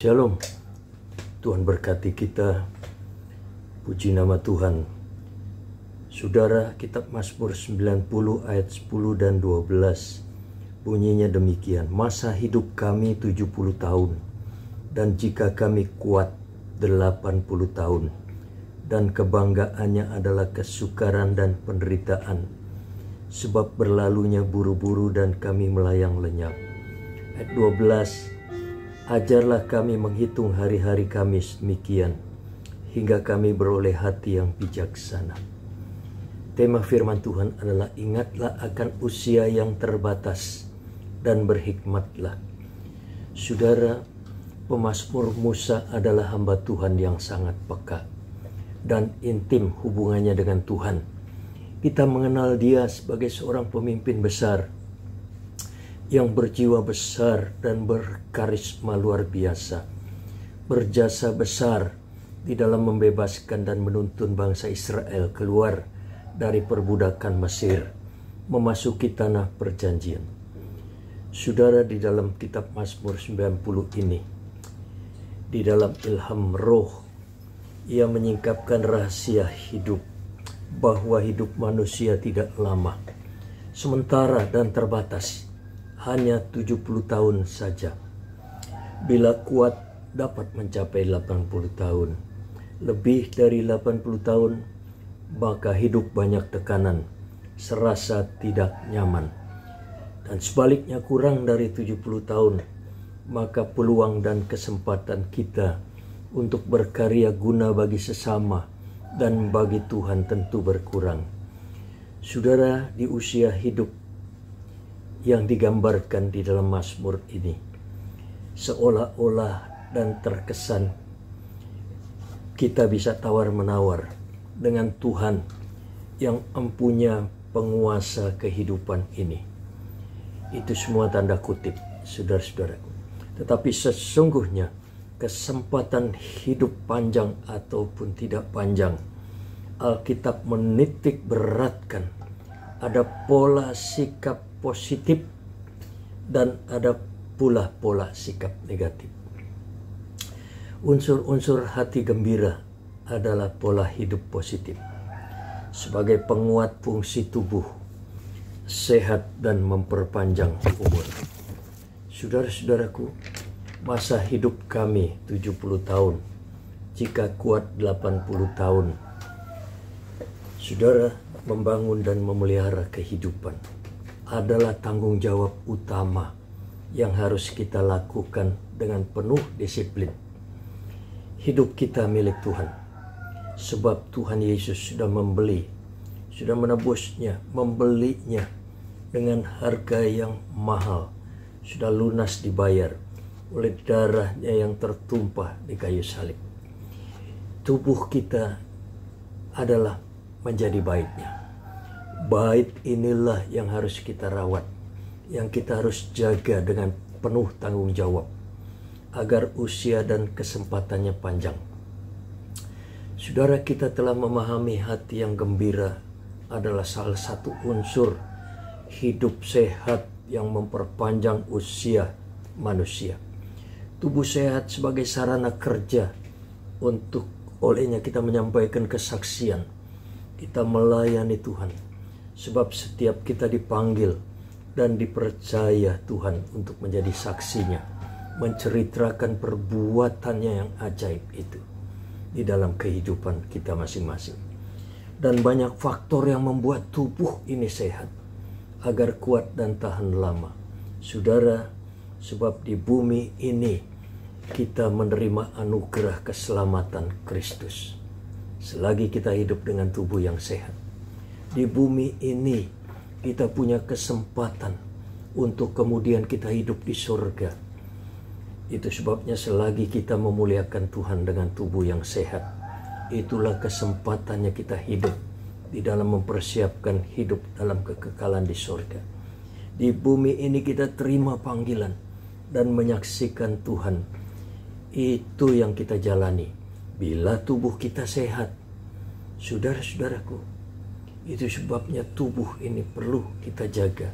Shalom, Tuhan berkati kita, puji nama Tuhan. Saudara, kitab Mazmur 90 ayat 10 dan 12 bunyinya demikian: masa hidup kami 70 tahun, dan jika kami kuat 80 tahun, dan kebanggaannya adalah kesukaran dan penderitaan, sebab berlalunya buru-buru dan kami melayang lenyap. Ayat 12, ajarlah kami menghitung hari-hari kami demikian, hingga kami beroleh hati yang bijaksana. Tema firman Tuhan adalah ingatlah akan usia yang terbatas dan berhikmatlah. Saudara, pemazmur Musa adalah hamba Tuhan yang sangat peka dan intim hubungannya dengan Tuhan. Kita mengenal dia sebagai seorang pemimpin besar yang berjiwa besar dan berkarisma luar biasa, berjasa besar di dalam membebaskan dan menuntun bangsa Israel keluar dari perbudakan Mesir, memasuki tanah perjanjian. Saudara, di dalam kitab Mazmur 90 ini, di dalam ilham roh, ia menyingkapkan rahasia hidup, bahwa hidup manusia tidak lama, sementara dan terbatas, hanya 70 tahun saja. Bila kuat dapat mencapai 80 tahun. Lebih dari 80 tahun, maka hidup banyak tekanan, serasa tidak nyaman. Dan sebaliknya kurang dari 70 tahun, maka peluang dan kesempatan kita untuk berkarya guna bagi sesama dan bagi Tuhan tentu berkurang. Saudara, di usia hidup yang digambarkan di dalam Mazmur ini, seolah-olah dan terkesan kita bisa tawar-menawar dengan Tuhan yang empunya penguasa kehidupan ini. Itu semua tanda kutip, saudara-saudaraku. Tetapi sesungguhnya kesempatan hidup panjang ataupun tidak panjang, Alkitab menitik beratkan ada pola sikap positif dan ada pula pola sikap negatif. Unsur-unsur hati gembira adalah pola hidup positif sebagai penguat fungsi tubuh, sehat dan memperpanjang umur. Saudara-saudaraku, masa hidup kami 70 tahun, jika kuat 80 tahun. Saudara, membangun dan memelihara kehidupan adalah tanggung jawab utama yang harus kita lakukan dengan penuh disiplin. Hidup kita milik Tuhan, sebab Tuhan Yesus sudah membeli, sudah menebusnya, membelinya dengan harga yang mahal, sudah lunas dibayar oleh darahnya yang tertumpah di kayu salib. Tubuh kita adalah menjadi baitnya. Bait inilah yang harus kita rawat, yang kita harus jaga dengan penuh tanggung jawab, agar usia dan kesempatannya panjang. Saudara, kita telah memahami hati yang gembira adalah salah satu unsur hidup sehat yang memperpanjang usia manusia. Tubuh sehat sebagai sarana kerja untuk olehnya kita menyampaikan kesaksian, kita melayani Tuhan. Sebab setiap kita dipanggil dan dipercaya Tuhan untuk menjadi saksinya, menceritakan perbuatannya yang ajaib itu di dalam kehidupan kita masing-masing. Dan banyak faktor yang membuat tubuh ini sehat, agar kuat dan tahan lama. Saudara, sebab di bumi ini kita menerima anugerah keselamatan Kristus selagi kita hidup dengan tubuh yang sehat. Di bumi ini kita punya kesempatan untuk kemudian kita hidup di surga. Itu sebabnya selagi kita memuliakan Tuhan dengan tubuh yang sehat, itulah kesempatannya kita hidup di dalam mempersiapkan hidup dalam kekekalan di surga. Di bumi ini kita terima panggilan dan menyaksikan Tuhan. Itu yang kita jalani bila tubuh kita sehat. Saudara-saudaraku, itu sebabnya tubuh ini perlu kita jaga.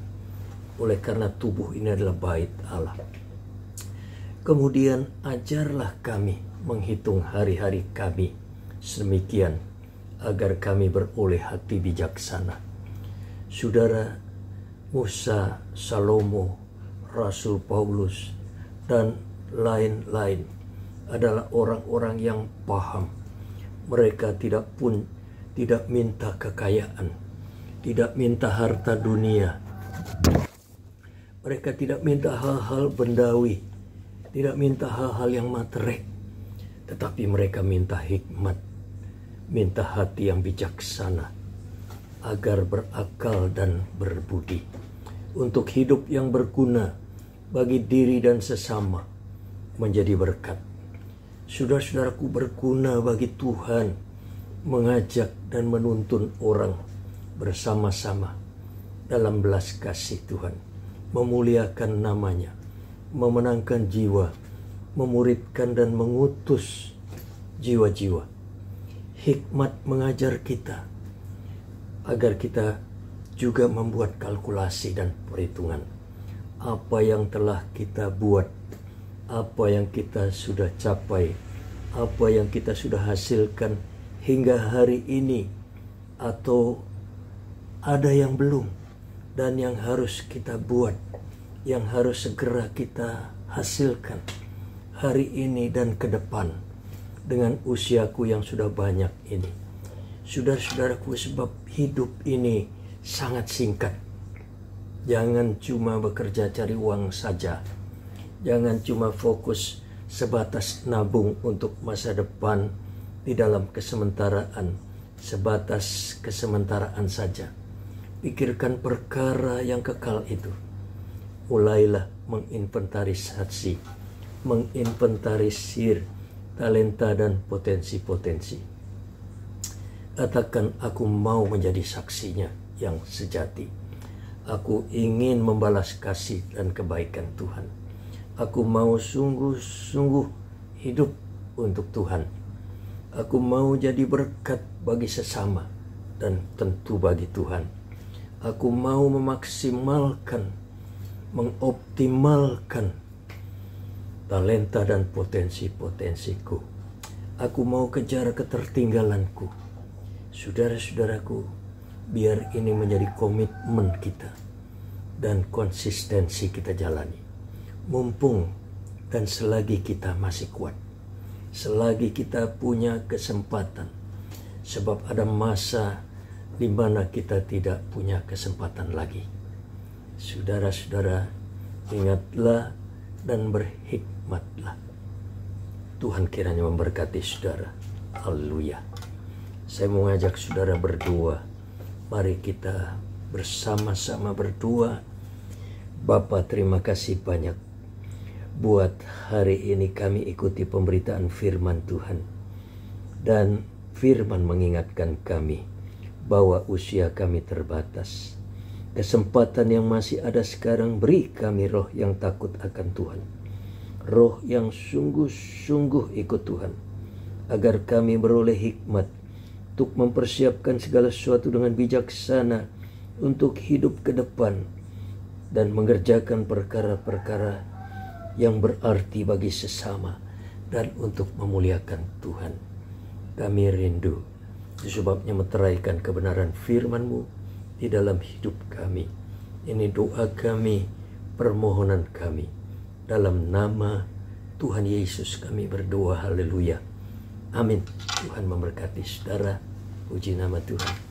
Oleh karena tubuh ini adalah bait Allah. Kemudian ajarlah kami menghitung hari-hari kami sedemikian agar kami beroleh hati bijaksana. Saudara Musa, Salomo, Rasul Paulus, dan lain-lain adalah orang-orang yang paham. Mereka tidak minta kekayaan, tidak minta harta dunia. Mereka tidak minta hal-hal bendawi, tidak minta hal-hal yang materai, tetapi mereka minta hikmat, minta hati yang bijaksana, agar berakal dan berbudi, untuk hidup yang berguna bagi diri dan sesama, menjadi berkat. Saudara-saudaraku, berguna bagi Tuhan mengajak dan menuntun orang bersama-sama dalam belas kasih Tuhan, memuliakan namanya, memenangkan jiwa, memuridkan dan mengutus jiwa-jiwa. Hikmat mengajar kita agar kita juga membuat kalkulasi dan perhitungan. Apa yang telah kita buat, apa yang kita sudah capai, apa yang kita sudah hasilkan hingga hari ini, atau ada yang belum dan yang harus kita buat, yang harus segera kita hasilkan hari ini dan ke depan dengan usiaku yang sudah banyak ini. Saudara-saudaraku, sebab hidup ini sangat singkat. Jangan cuma bekerja cari uang saja. Jangan cuma fokus sebatas nabung untuk masa depan di dalam kesementaraan, sebatas kesementaraan saja. Pikirkan perkara yang kekal itu. Mulailah menginventarisir talenta dan potensi-potensi. Katakan, aku mau menjadi saksinya yang sejati. Aku ingin membalas kasih dan kebaikan Tuhan. Aku mau sungguh-sungguh hidup untuk Tuhan. Aku mau jadi berkat bagi sesama dan tentu bagi Tuhan. Aku mau memaksimalkan, mengoptimalkan talenta dan potensi-potensiku. Aku mau kejar ketertinggalanku. Saudara-saudaraku, biar ini menjadi komitmen kita dan konsistensi kita jalani. Mumpung dan selagi kita masih kuat, selagi kita punya kesempatan, sebab ada masa di mana kita tidak punya kesempatan lagi. Saudara-saudara, ingatlah dan berhikmatlah. Tuhan kiranya memberkati saudara. Haleluya. Saya mau ngajak saudara berdoa. Mari kita bersama-sama berdoa. Bapa, terima kasih banyak buat hari ini kami ikuti pemberitaan firman Tuhan. Dan firman mengingatkan kami bahwa usia kami terbatas. Kesempatan yang masih ada sekarang, beri kami roh yang takut akan Tuhan. Roh yang sungguh-sungguh ikut Tuhan. Agar kami beroleh hikmat untuk mempersiapkan segala sesuatu dengan bijaksana untuk hidup ke depan. Dan mengerjakan perkara-perkara yang berarti bagi sesama dan untuk memuliakan Tuhan. Kami rindu, sebabnya meteraikan kebenaran firman-Mu di dalam hidup kami. Ini doa kami, permohonan kami. Dalam nama Tuhan Yesus kami berdoa. Haleluya. Amin. Tuhan memberkati saudara. Puji nama Tuhan.